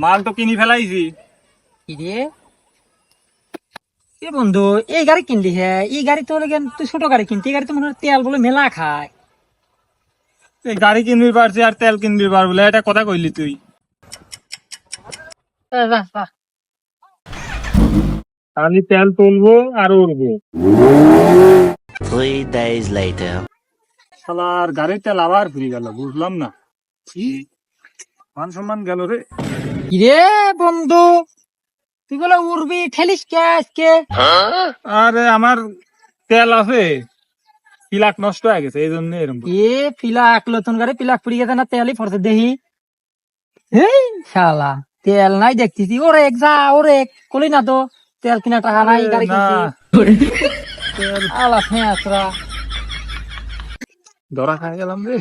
মাল তো কিনি ফেলাইছি। কি রে এ বন্ধু, এই গাড়ি কিনলি? হ্যাঁ, এই গাড়ি তো তুই ছোট গাড়ি কিনতি, এই গাড়ি তো মনে হয় তেল বলে মেলা খায়। এই গাড়ি কিনবি পারছি আর তেল কিনবি পার বলে এটা কথা কইলি তুই। বাহ বাহ। খালি তেল তুলবো আর উড়বো। 3 days later. শালার গাড়ির তেল আবার ফিরে গেল, বুঝলাম না। মান সম্মান গেল রে। কি রে বন্ধু, তুই বলে উড়বি, ঠেলিস কে আজকে? আরে আমার তেল আছে, পিলাক নষ্ট হয়ে গেছে এই জন্য এরকম। এ পিলাক, নতুন গাড়ি পিলাক পড়ে গেছে না, তেলই পড়ছে দেখি। এই শালা, তেল নাই দেখতেছি। ওরে যা, ওরে কলি না তো, তেল কিনা টাকা নাই, গাড়ি না কিনছি। তেল আলা ফেঁসরা। ধরা খাই গেলাম রে।